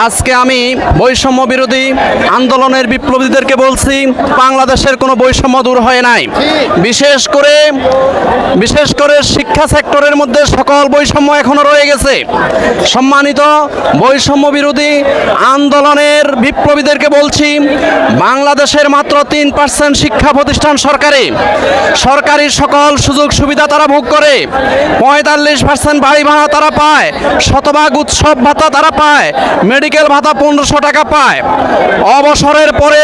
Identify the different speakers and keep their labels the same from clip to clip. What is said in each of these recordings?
Speaker 1: আজকে আমি বৈষম্য বিরোধী আন্দোলনের বিপ্লবীদেরকে বলছি, বাংলাদেশের কোনো বৈষম্য দূর হয় নাই। বিশেষ করে শিক্ষা সেক্টরের মধ্যে সকল বৈষম্য এখনো রয়ে গেছে। সম্মানিত বৈষম্য বিরোধী আন্দোলনের বিপ্লবীদেরকে বলছি, বাংলাদেশের মাত্র 3% শিক্ষা প্রতিষ্ঠান সরকারি সকল সুযোগ সুবিধা তারা ভোগ করে। 45% বাড়ি ভাড়া তারা পায়, শতভাগ উৎসব ভাতা তারা পায়, মেডিকেল ভাতা 1500 টাকা পায়, অবসরের পরে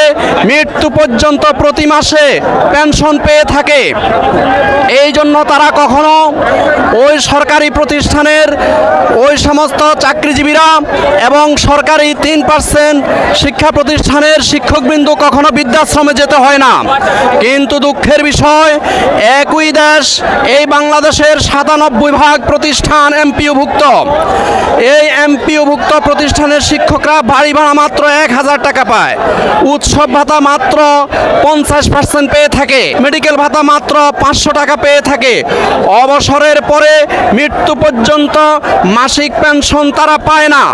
Speaker 1: মৃত্যু পর্যন্ত প্রতি মাসে পেনশন পেয়ে থাকে। এই জন্য তারা কখনো ওই সরকারি প্রতিষ্ঠানের ওই সমস্ত চাকরিজীবীরা এবং সরকারি 3% শিক্ষা প্রতিষ্ঠানের শিক্ষকবৃন্দ কখনো বৃদ্ধাশ্রমে যেতে হয় না। কিন্তু দুঃখের বিষয়, একই দেশ এই বাংলাদেশের 97% প্রতিষ্ঠান এমপিওভুক্ত। এই এমপিওভুক্ত প্রতিষ্ঠানের শিক্ষকরা বাড়ি ভাড়া মাত্র 1000 টাকা পায়, উৎসব ভাতা মাত্র 50% পেয়ে থাকে, মেডিকেল ভাতা মাত্র 500 টাকা পেয়ে থাকে, অবসরের পরে মৃত্যু পর্যন্ত মাসিক পেনশন তারা পায় না।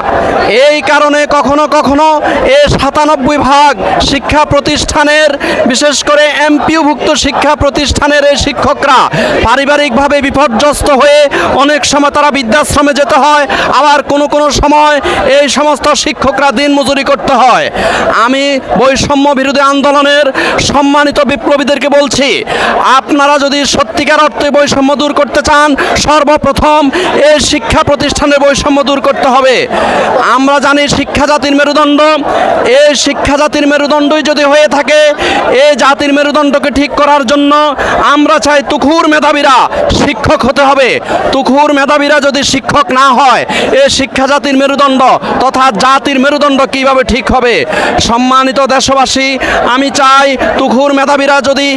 Speaker 1: এই কারণে কখনো কখনো এই 97% শিক্ষা প্রতিষ্ঠানের, বিশেষ করে এমপিওভুক্ত শিক্ষা প্রতিষ্ঠানের এই শিক্ষকরা পারিবারিকভাবে বিপর্যস্ত হয়ে অনেক সময় তারা বৃদ্ধাশ্রমে যেতে হয়, আবার কোনো সময় এই সমস্ত শিক্ষকরা দিনমজুরি করতে হয়। আমি বৈষম্য বিরোধী আন্দোলনের সম্মানিত বিপ্লবীদেরকে বলছি, আপনারা যদি সত্যিকার অর্থে বৈষম্য দূর করতে চান, সর্বপ্রথম এই শিক্ষা প্রতিষ্ঠানের বৈষম্য দূর করতে হবে। আমরা জানি শিক্ষা জাতির মেরুদণ্ড। এই শিক্ষা জাতির মেরুদণ্ডই যদি হয়ে থাকে, এই জাতির মেরুদণ্ডকে ঠিক করার জন্য আমরা চাই তুখুর মেধাবীরা শিক্ষক হতে হবে। তুখুর মেধাবীরা যদি শিক্ষক না হয়, এই শিক্ষা জাতির মেরুদণ্ড তথা জাতির মেরুদণ্ড কিভাবে ঠিক হবে? সম্মানিত দেশবাসী, আমি চাই তুখুর মেধাবীরা যদি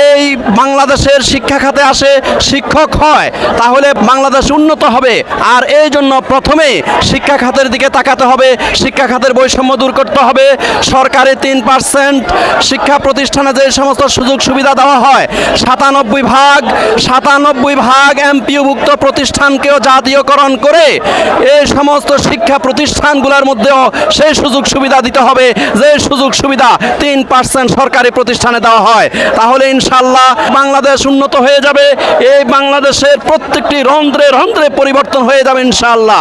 Speaker 1: এই বাংলাদেশের শিক্ষা খাতে আসে, শিক্ষক হয়, তাহলে বাংলাদেশ উন্নত হবে। আর এই জন্য প্রথমে শিক্ষা খাতের দিকে তাকাতে হবে, শিক্ষা খাতের বৈষম্য দূর করতে হবে। সরকারি 3% শিক্ষা প্রতিষ্ঠানে যে সমস্ত সুযোগ সুবিধা দেওয়া হয়, 97% এমপিওভুক্ত প্রতিষ্ঠানকেও জাতীয়করণ করে এই সমস্ত শিক্ষা প্রতিষ্ঠানগুলোর মধ্যেও সেই সুযোগ সুবিধা দিতে হবে যে সুযোগ সুবিধা 3% সরকারি প্রতিষ্ঠানে দেওয়া হয়। তাহলে ইনশাল্লাহ বাংলাদেশ উন্নত হয়ে যাবে। এই বাংলাদেশের প্রত্যেকটি রন্ধ্রে রন্ধ্রে পরিবর্তন হয়ে যাবে ইনশাল্লাহ।